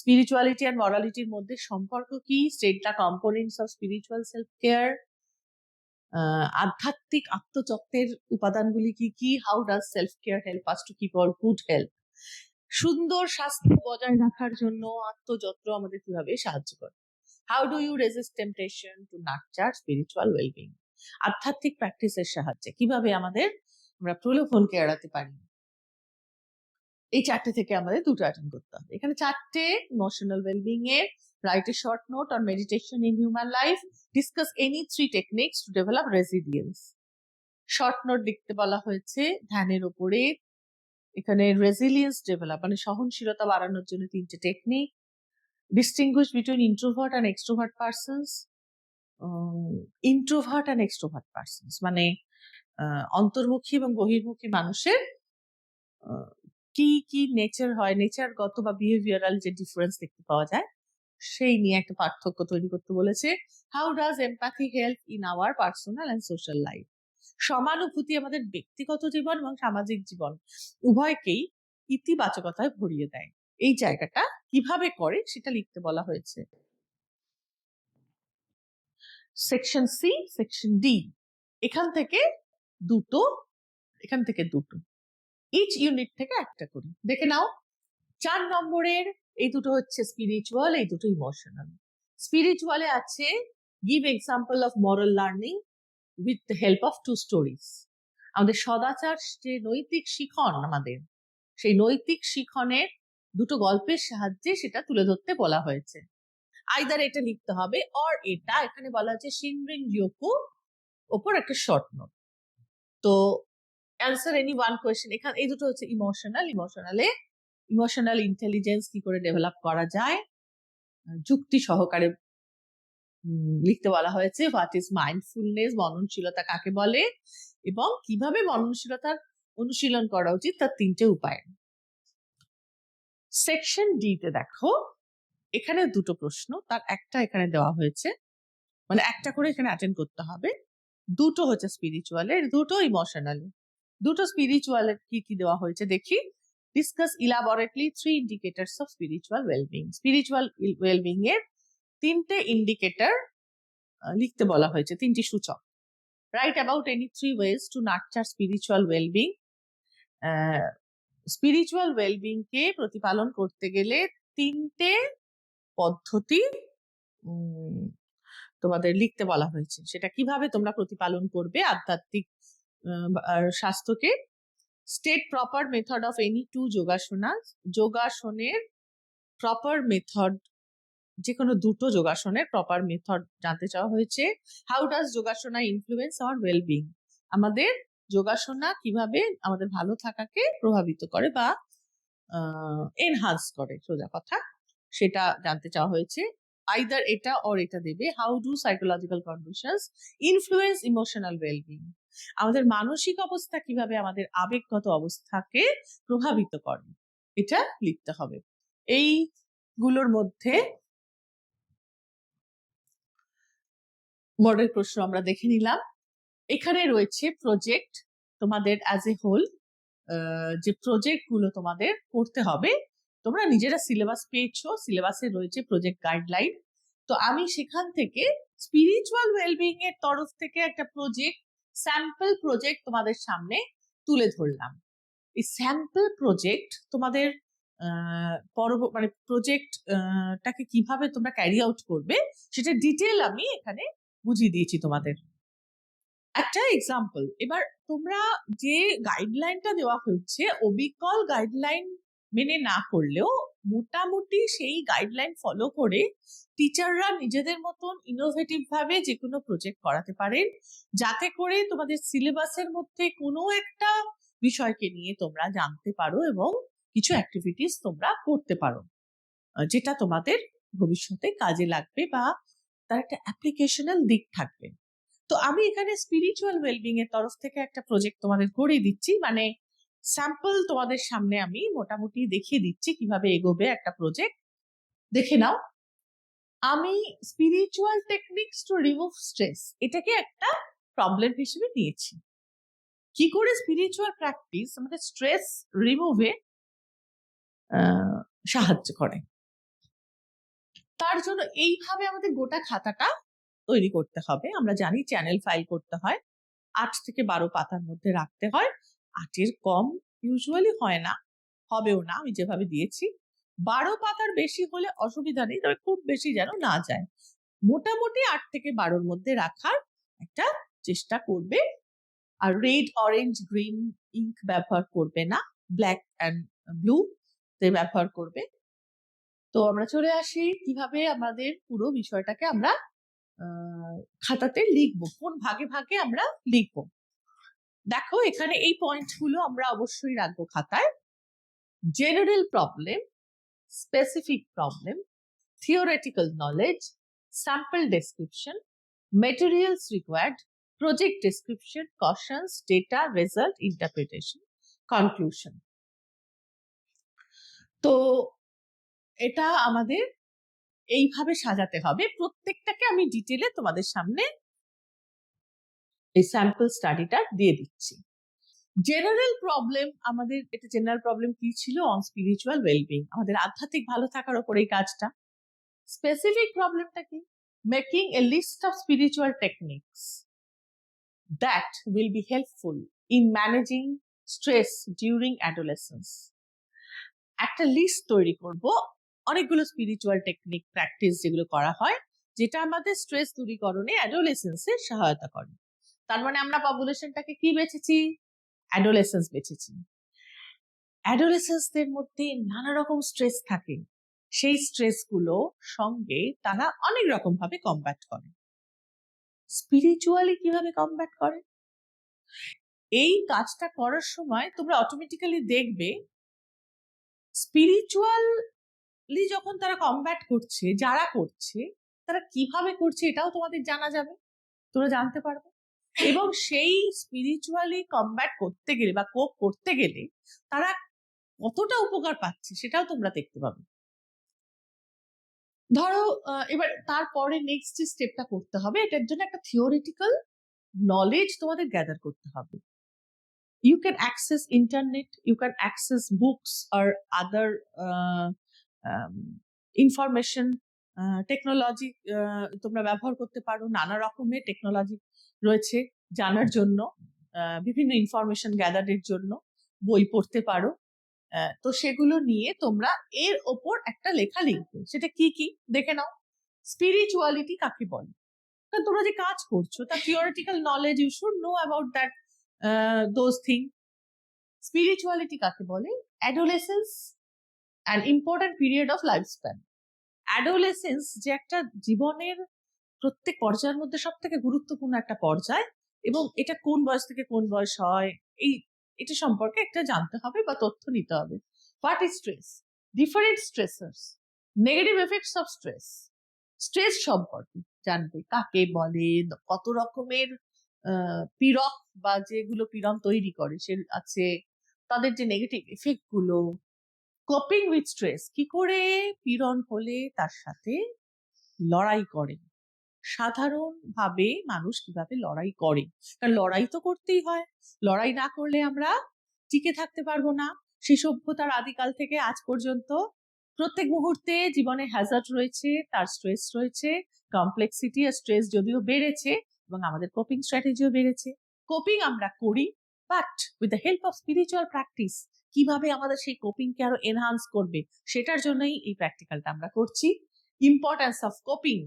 spirituality and মরালিটির মধ্যে সম্পর্ক কি? State the components of spiritual self care, আধ্যাত্মিক আত্মযত্নের উপাদানগুলি কি কি? How does self care help us to keep our good health, সুন্দর স্বাস্থ্য বজায় রাখার জন্য আত্মযত্ন আমাদের কিভাবে সাহায্য করে। How do you resist temptation to nurture spiritual wellbeing, আধ্যাত্মিক প্র্যাকটিসের সাহায্যে কিভাবে আমরা প্রলোভনকে এড়াতে পারি। এই চারটে থেকে আমাদের দুটো অ্যাটেন্ড করতে হবে। এখানে চারটে ইমোশনাল ওয়েলবিং এর, right a short note on meditation in human life, discuss any 3 techniques to develop resilience. Short note লিখতে বলা হয়েছে ধ্যানের উপরে। এখানে রেজিলিয়েন্স ডেভেলপ মানে সহনশীলতা বাড়ানোর জন্য 3টে technique. Distinguish between introvert and extrovert persons. Introvert and extrovert persons মানে অন্তর্মুখী এবং বহির্মুখী মানুষের কি কি নেচার হয়, নেচারগত বা বিহেভিয়ারাল যে ডিফারেন্স দেখতে পাওয়া যায় সেই নিয়ে একটা পার্থক্য তৈরি করতে বলেছে। How does empathy help in our personal and social life. সমানুভূতি আমাদের ব্যক্তিগত জীবন এবং সামাজিক জীবন উভয়কেই ইতিবাচকতায় ভরিয়ে দেয়। এই জায়গাটা কিভাবে করে সেটা লিখতে বলা হয়েছে। সেকশন সি, সেকশন ডি, এখান থেকে দুটো, এখান থেকে দুটো, ইচ ইউনিট থেকে একটা করে দেখে নাও। 4 নম্বরের এই দুটো হচ্ছে স্পিরিচুয়াল, এই দুটো ইমোশনাল। স্পিরিচুয়ালে আছে give example of moral learning with the help of 2 stories. আমাদের সদাচার যে নৈতিক শিখন, আমাদের সেই নৈতিক শিখনের দুটো গল্পের সাহায্যে সেটা তুলে ধরতে বলা হয়েছে। আইদার এটা লিখতে হবে অর এটা, এখানে বলা হচ্ছে শিনরিন রিওকু ওপর একটা শর্ট নোট। তো অ্যান্সার এনি ওয়ান কোয়েশ্চেন। এখানে এই দুটো হচ্ছে ইমোশনাল। ইমোশনাল ইন্টেলিজেন্স কি করে ডেভেলপ করা যায় যুক্তি সহকারে লিখতে বলা হয়েছে। হোয়াট ইজ মাইন্ডফুলনেস, মননশীলতা কাকে বলে এবং কিভাবে মননশীলতার অনুশীলন করা উচিত তার 3টে উপায়। সেকশন ডি তে দেখো এখানে দুটো প্রশ্ন, তার একটা এখানে দেওয়া হয়েছে, মানে একটা করে এখানে অ্যাটেন্ড করতে হবে। দুটো হচ্ছে স্পিরিচুয়ালের, দুটো ইমোশনাল। দুটো স্পিরিচুয়ালের কি কি দেওয়া হয়েছে দেখি। Discuss elaborately 3 indicators of spiritual wellbeing. Spiritual wellbeing এর 3টে ইন্ডিকেটর লিখতে বলা হয়েছে, 3টি সূচক। Write about any 3 ways to nurture spiritual wellbeing. Spiritual wellbeing কে প্রতিপালন করতে গেলে 3টে পদ্ধতি তোমাদের লিখতে বলা হয়েছে। সেটা কিভাবে তোমরা প্রতিপালন করবে আধ্যাত্মিক স্বাস্থ্যকে। State proper method of any 2 yogasana. যোগাসনের প্রপার মেথড, যে কোনো দুটো যোগাসনের প্রপার মেথড জানতে চাওয়া হয়েছে। How does yogasana influence our wellbeing. আমাদের যোগাসনা কিভাবে আমাদের ভালো থাকাকে প্রভাবিত করে বা এনহান্স করে, সোজা কথা, সেটা জানতে চাওয়া হয়েছে। আইদার এটা অর এটা দেবে। How do psychological conditions influence emotional wellbeing. আমাদের মানসিক অবস্থা কিভাবে আমাদের আবেগগত অবস্থাকে প্রভাবিত করে, এটা লিখতে হবে। এইগুলোর মধ্যে মডেল প্রশ্ন আমরা দেখে নিলাম। এখানে রয়েছে প্রজেক্ট। তোমাদের অ্যাজ এ হোল যে প্রজেক্ট গুলো তোমাদের করতে হবে, তোমরা নিজেরা সিলেবাস পেয়েছো, সিলেবাসে রয়েছে প্রজেক্ট গাইডলাইন। তো আমি সেখান থেকে স্পিরিচুয়াল ওয়েলবিং এর তরফ থেকে একটা প্রজেক্ট, স্যাম্পল প্রজেক্ট তোমাদের সামনে তুলে ধরলাম। এই স্যাম্পল প্রজেক্ট তোমাদের মানে প্রজেক্টটাকে কিভাবে তোমরা ক্যারি আউট করবে সেটা ডিটেল আমি এখানে বুঝিয়ে দিয়েছি তোমাদের। একটা এক্সাম্পল, এবার তোমরা যে গাইডলাইনটা দেওয়া হয়েছে অবিকল গাইডলাইন মেনে না করলেও মোটামুটি সেই গাইডলাইন ফলো করে টিচাররা নিজেদের মতন ইনোভেটিভ ভাবে যে কোনো প্রজেক্ট করাতে পারেন, যাতে করে তোমাদের সিলেবাসের মধ্যে কোনো একটা বিষয়কে নিয়ে তোমরা জানতে পারো এবং কিছু অ্যাক্টিভিটিস তোমরা করতে পারো যেটা তোমাদের ভবিষ্যতে কাজে লাগবে বা তার একটা অ্যাপ্লিকেশনাল দিক থাকবে। তো আমি এখানে স্পিরিচুয়াল ওয়েলবিং এর তরফ থেকে একটা প্রজেক্ট তোমাদের করে দিচ্ছি, মানে স্যাম্পল তোমাদের সামনে আমি মোটামুটি দেখিয়ে দিচ্ছি কিভাবে এগোবে একটা প্রজেক্ট। দেখে নাও। আমি spiritual techniques two remove stress এটাকে একটা প্রবলেম হিসেবে নিয়েছি। কি করে স্পিরিচুয়াল প্র্যাকটিস আমাদের স্ট্রেস রিমুভে সাহায্য করে, তার জন্য এইভাবে আমাদের গোটা খাতাটা তৈরি করতে হবে। আমরা জানি চ্যানেল ফাইল করতে হয়, 8 থেকে 12 পাতার মধ্যে রাখতে হয়। 8-এর কম ইউজুয়ালি হয় না, হবেও না আমি যেভাবে দিয়েছি। 12 পাতার বেশি হলে অসুবিধা নেই, তবে খুব বেশি যেন না যায়। মোটামুটি 8 থেকে 12-র মধ্যে রাখার একটা চেষ্টা করবে। আর রেড, অরেঞ্জ, গ্রিন ইঙ্ক ব্যবহার করবে না, ব্ল্যাক অ্যান্ড ব্লু তে ব্যবহার করবে। তো আমরা চলে আসি কিভাবে আমাদের পুরো বিষয়টাকে আমরা খাতাতে লিখবো, কোন ভাগে ভাগে আমরা লিখবো। দেখো এখানে এই পয়েন্টগুলো আমরা অবশ্যই রাখবো খাতায়। General problem, specific problem, theoretical knowledge, sample description, materials required, project description, cautions, data, result, interpretation, conclusion. তো এটা আমাদের এইভাবে সাজাতে হবে। প্রত্যেকটাকে আমি ডিটেলে তোমাদের সামনে এই স্যাম্পল স্টাডিটা দিয়ে দিচ্ছি। জেনারেল প্রবলেম, আমাদের এটা জেনারেল প্রবলেম কি ছিল? অন স্পিরিচুয়াল ওয়েলবিং, আমাদের আধ্যাত্মিক ভালো থাকার উপর এই কাজটা। স্পেসিফিক প্রবলেমটা কি? Making a list of spiritual techniques that will be helpful in managing stress during adolescence. একটা লিস্ট তৈরি করব অনেকগুলো স্পিরিচুয়াল টেকনিক প্র্যাকটিস যেগুলো করা হয়, যেটা আমাদের স্ট্রেস দূরীকরণে অ্যাডোলেসেন্সে সহায়তা করে। তার মানে আমরা পপুলেশনটাকে কি বেছেছি? অ্যাডোলেসেন্স বেছেছি। অ্যাডোলেসেন্সদের মধ্যে নানা রকম স্ট্রেস থাকে, সেই স্ট্রেসগুলো সঙ্গে তারা অনেক রকম ভাবে কমব্যাট করে। স্পিরিচুয়ালি কিভাবে কমব্যাট করে? এই কাজটা করার সময় তোমরা অটোমেটিক্যালি দেখবে স্পিরিচুয়ালি যখন তারা কমব্যাট করছে, যারা করছে তারা কিভাবে করছে এটাও তোমাদের জানা যাবে, তোমরা জানতে পারবে। এবং সেই স্পিরিচুয়ালি কমব্যাট করতে গেলে বা কোপ করতে গেলে তারা কতটা উপকার পাচ্ছে সেটাও তোমরা দেখতে পাবে। ধরো এবার তারপরে নেক্সট যে স্টেপটা করতে হবে, এটার জন্য একটা থিওরিটিক্যাল নলেজ তোমাদের গ্যাদার করতে হবে। You can access internet, you can access books or other information technology তোমরা ব্যবহার করতে পারো। নানা রকমের টেকনোলজি রয়েছে জানার জন্য, বিভিন্ন ইনফরমেশন গ্যাদারের জন্য বই পড়তে পারো। তো সেগুলো নিয়ে তোমরা এর ওপর একটা লেখা লিখবে। সেটা কি কি দেখে নাও। স্পিরিচুয়ালিটি কাকে বলে? কারণ তোমরা যে কাজ করছো তার theoretical knowledge, you should know about that those thing. Spirituality কাকে বলে? Adolescence an important period of life span. Adolescence যে একটা জীবনের প্রত্যেক পর্যায়ের মধ্যে সব থেকে গুরুত্বপূর্ণ একটা পর্যায়, এবং এটা কোন বয়স থেকে কোন বয়স হয় এটা সম্পর্কে একটা জানতে হবে বা তথ্য নিতে হবে। What is stress? Different stressors, negative effects of stress. Stress সম্পর্কে জানবে, কাকে বলে, কত রকমের পীড়ক বা যেগুলো পীড়ন তৈরি করে সে আছে, তাদের যে নেগেটিভ এফেক্ট গুলো। কোপিং উইথ স্ট্রেস, কি করে পীড়ন হলে তার সাথে লড়াই করে, সাধারণভাবে মানুষ কিভাবে লড়াই করে। কারণ লড়াই তো করতেই হয়, লড়াই না করলে আমরা টিকে থাকতে পারবো না। সেই সভ্যতার আদিকাল থেকে আজ পর্যন্ত প্রত্যেক মুহূর্তে জীবনে হ্যাজার্ড রয়েছে, তার স্ট্রেস রয়েছে, কমপ্লেক্সিটি আর স্ট্রেস যদিও বেড়েছে এবং আমাদের কোপিং স্ট্র্যাটেজিও বেড়েছে। কোপিং আমরা করি, but with the help of spiritual practice কিভাবে আমাদের সেই কোপিংকে আরো এনহান্স করবে সেটার জন্যই এই প্র্যাকটিক্যালটা আমরা করছি। ইম্পর্টেন্স অফ কোপিং,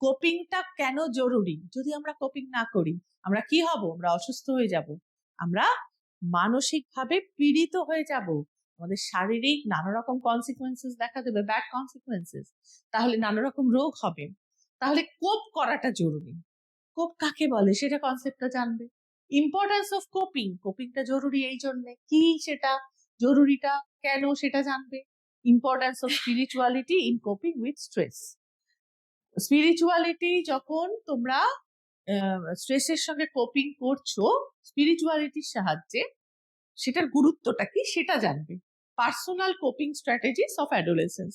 কোপিংটা কেন জরুরি? যদি আমরা কোপিং না করি আমরা কি হব? আমরা অসুস্থ হয়ে যাব, আমরা মানসিকভাবে পীড়িত হয়ে যাব, আমাদের শারীরিক নানা রকম কনসিকুয়েন্সেস দেখা দেবে, ব্যাড কনসিকুয়েন্সেস, তাহলে নানা রকম রোগ হবে। তাহলে কোপ করাটা জরুরি। কোপ কাকে বলে সেটা কনসেপ্টটা জানবে। ইম্পর্টেন্স অফ কোপিং, কোপিংটা জরুরি এই জন্য, কি সেটা জরুরিটা কেন সেটা জানবে। Importance of spirituality in coping with stress. Spirituality যখন তোমরা স্ট্রেসের সঙ্গে কোপিং করছো স্পিরিচুয়ালিটির সাহায্যে, সেটার গুরুত্বটা কি সেটা জানবে। Personal coping strategies of adolescence.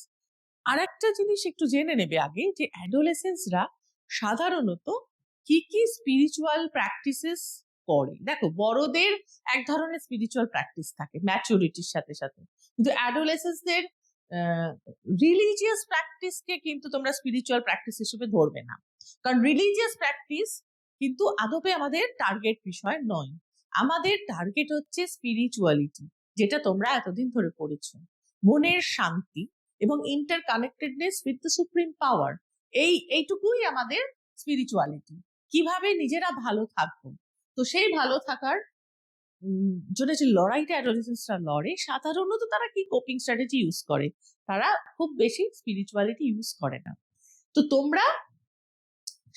আর একটা জিনিস একটু জেনে নেবে আগে, যে অ্যাডোলেসেন্সরা সাধারণত কি কি স্পিরিচুয়াল প্র্যাকটিসেস করে। দেখো বড়দের এক ধরনের স্পিরিচুয়াল প্র্যাকটিস থাকে ম্যাচুরিটির সাথে সাথে, কিন্তু অ্যাডোলেসেন্সদের রিলিজিয়াস প্র্যাকটিসকে কিন্তু তোমরা স্পিরিচুয়াল প্র্যাকটিস হিসেবে ধরবে না, কারণ রিলিজিয়াস প্র্যাকটিস কিন্তু আদপে আমাদের টার্গেট বিষয় নয়। আমাদের টার্গেট হচ্ছে স্পিরিচুয়ালিটি, যেটা তোমরা এতদিন ধরে পড়েছো, মনের শান্তি এবং inter connectedness with the supreme পাওয়ার। এইটুকুই আমাদের স্পিরিচুয়ালিটি। কিভাবে নিজেরা ভালো থাকবো, তো সেই ভালো থাকার জন্য যে লড়াইটা অ্যাডোলেসেন্সরা লড়ে, সাধারণত তারা কি কোপিং স্ট্র্যাটেজি ইউজ করে, তারা খুব বেশি স্পিরিচুয়ালিটি ইউজ করে না। তো তোমরা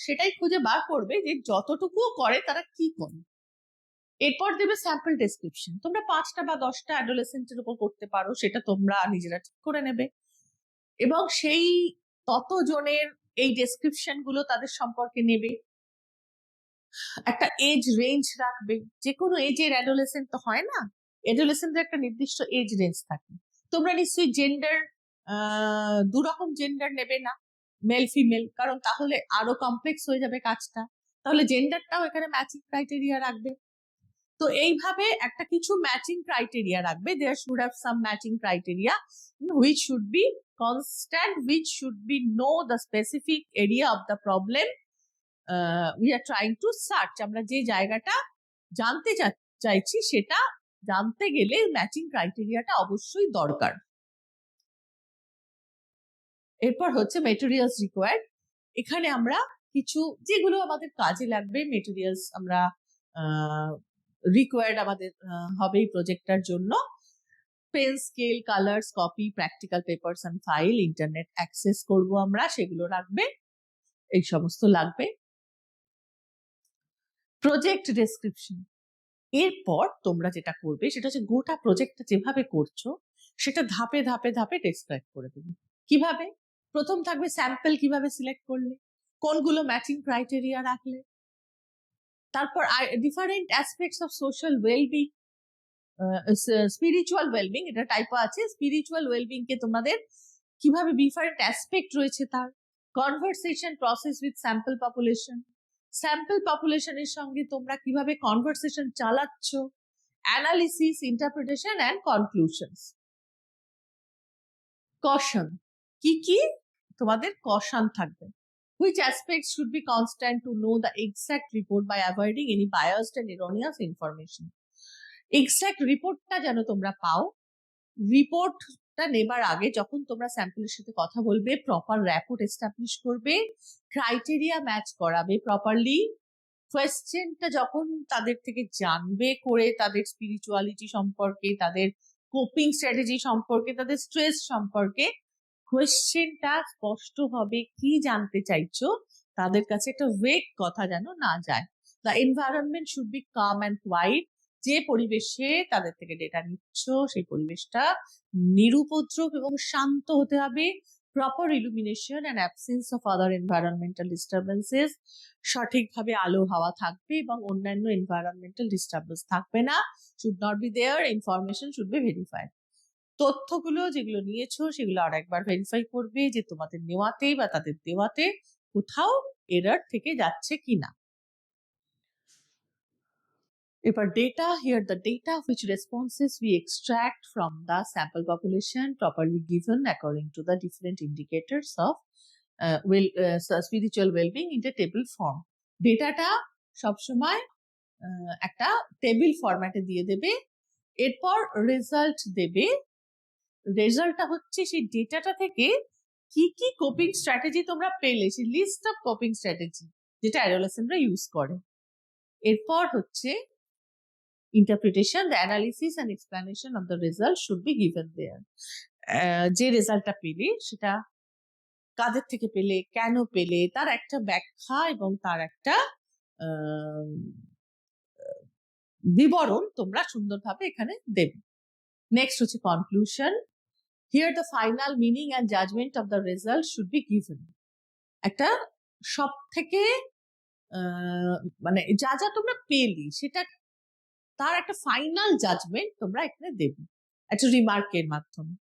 সেটাই খুঁজে বার করবে যে যতটুকুও করে তারা কি করে। এরপর দেবে স্যাম্পল ডেসক্রিপশন। তোমরা 5টা বা 10টা অ্যাডোলেসেন্টের উপর করতে পারো, সেটা তোমরা নিজেরা ঠিক করে নেবে, এবং সেই ততজনের এই ডেসক্রিপশন গুলো তাদের সম্পর্কে নেবে। একটা এজ রেঞ্জ রাখবে, যে কোনো এজের অ্যাডোলেসেন্ট তো হয় না, অ্যাডোলেসেন্টের একটা নির্দিষ্ট এজ রেঞ্জ থাকে। তোমরা নিশ্চয়ই জেন্ডার, দুরকম জেন্ডার নেবে না, মেল ফিমেল, কারণ তাহলে আরো কমপ্লেক্স হয়ে যাবে কাজটা। তাহলে জেন্ডারটাও এখানে ম্যাচিং ক্রাইটেরিয়া রাখবে। তো এইভাবে একটা কিছু ম্যাচিং ক্রাইটেরিয়া রাখবে। There should have some matching criteria which should be constant, which should be know the specific area of the problem we are trying to search. আমরা যে জায়গাটা জানতে চাইছি সেটা জানতে গেলে ম্যাচিং ক্রাইটেরিয়াটা অবশ্যই দরকার। এরপর হচ্ছে মেটেরিয়ালস রিকোয়ার্ড। এখানে আমরা কিছু যেগুলো আমাদের কাজে লাগবে মেটেরিয়ালস আমরা রিকোয়ার্ড আমাদের হবে এই প্রজেক্টটার জন্য। Pen, scale, colours, copy, practical papers and file, internet access করব আমরা, সেগুলো রাখবে, এই সমস্ত লাগবে। Project description. এরপর তোমরা যেটা করবে সেটা হচ্ছে গোটা প্রজেক্টটা যেভাবে করছো সেটা ধাপে ধাপে ধাপে ডেসক্রাইব করে দেবে। কিভাবে? প্রথম থাকবে স্যাম্পল কিভাবে সিলেক্ট করলে, কোনগুলো ম্যাচিং ক্রাইটেরিয়া রাখলে, তারপর different aspects of social wellbeing, spiritual wellbeing, এটা টাইপও আছে। স্পিরিচুয়াল ওয়েলবিং কে তোমাদের কিভাবে ডিফারেন্ট অ্যাসপেক্ট রয়েছে তার, conversation process with sample population, sample পপুলেশনের সঙ্গে তোমরা কিভাবে কনভারসেশন চালাচ্ছ, অ্যানালিসিস, ইন্টারপ্রিটেশন অ্যান্ড কনক্লুশনস। কশন, কি কি তোমাদের কশন থাকবে, which aspects should be constant to know the exact report by avoiding any biased and erroneous information. Exact রিপোর্টটা যেন তোমরা পাও। রিপোর্টটা নেবার আগে যখন তোমরা স্যাম্পলের সাথে কথা বলবে, প্রপার র্যাপোর্ট এস্টাবলিশ করবে, ক্রাইটেরিয়া ম্যাচ করাবে প্রপারলি, কোয়েশ্চেনটা যখন তাদের থেকে জানবে করে তাদের স্পিরিচুয়ালিটি সম্পর্কে, তাদের কোপিং স্ট্র্যাটেজি সম্পর্কে, তাদের স্ট্রেস সম্পর্কে কোয়েশ্চেনটা স্পষ্টভাবে কি জানতে চাইছো তাদের কাছে একটা ওয়েগ কথা যেন না যায়। The environment should be calm and quiet. যে পরিবেশে তাদের থেকে ডেটা নিচ্ছ সেই পরিবেশটা নিরুপদ্রব এবং শান্ত হতে হবে। Proper illumination and absence of other environmental disturbances, সঠিকভাবে আলো হাওয়া থাকবে এবং অন্যান্য এনভায়রনমেন্টাল ডিস্টারবেন্স থাকবে না। Should not be there, information should be verified. তথ্যগুলো যেগুলো নিয়েছো সেগুলো আর একবার ভেরিফাই করবে যে তোমাদের নেওয়াতে বা তাদের দেওয়াতে কোথাও এরর থেকে যাচ্ছে কিনা। এবার data, here the data which responses we extract from the sample population properly given according to the different indicators of spiritual well-being in the table form. ডেটাটা সবসময় একটা টেবিল ফরম্যাটে দিয়ে দেবে। এরপর রেজাল্ট দেবে। রেজাল্টটা হচ্ছে সেই ডেটাটা থেকে কি কি কোপিং স্ট্র্যাটেজি তোমরা পেলে, সেই লিস্ট অফ কোপিং স্ট্র্যাটেজি যেটা অ্যাডোলেসেন্টরা ইউজ করে। এরপর হচ্ছে interpretation, the analysis and explanation of the result should be given there. যে রেজাল্টটা পেলে সেটা কাদের থেকে পেলে, কেন পেলে, তার একটা ব্যাখ্যা এবং তার একটা বিবরণ তোমরা সুন্দরভাবে এখানে দেবে। নেক্সট হচ্ছে conclusion. Here the final meaning and judgment of the result should be given. একটা সব থেকে মানে যা যা তোমরা পেলি সেটা তার একটা ফাইনাল জাজমেন্ট তোমরা এখানে দেবে একটা রিমার্কের মাধ্যমে।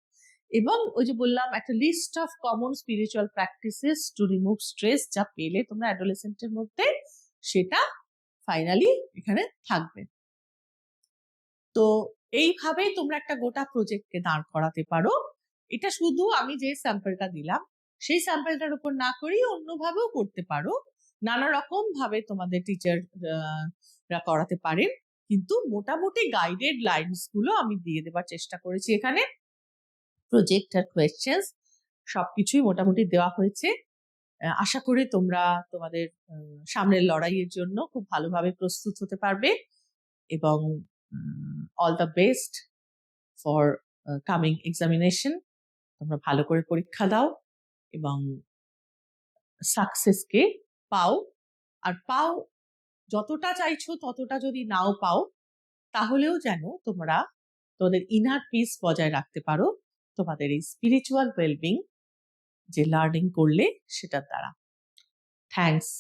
এবং ওই যে বললাম একটা list of common spiritual practices to remove stress, যা পেলে তোমরা অ্যাডোলেসেন্টের মধ্যে সেটা ফাইনালি এখানে থাকবে। তো এইভাবেই তোমরা একটা গোটা প্রজেক্টকে দাঁড় করাতে পারো। এটা শুধু আমি যে স্যাম্পলটা দিলাম সেই স্যাম্পলটার উপর না করেই অন্যভাবেও করতে পারো, নানা রকম ভাবে তোমাদের টিচাররা করাতে পারেন, কিন্তু মোটামুটি গাইডেড লাইনস গুলো আমি দিয়ে দেবার চেষ্টা করেছি এখানে। প্রজেক্ট আর কোয়েশ্চেন্স সবকিছুই মোটামুটি দেওয়া হয়েছে। আশা করি তোমরা তোমাদের সামনের লড়াইয়ের জন্য খুব ভালোভাবে প্রস্তুত হতে পারবে এবং all the best for coming examination. তোমরা ভালো করে পরীক্ষা দাও এবং সাকসেসকে পাও। আর পাও, যতটা চাইছো ততটা যদি নাও পাও, তাহলেও যেন তোমরা তোমাদের ইনার পিস বজায় রাখতে পারো তোমাদের এই স্পিরিচুয়াল ওয়েলবিং যে লার্নিং করলে সেটার দ্বারা। থ্যাঙ্কস।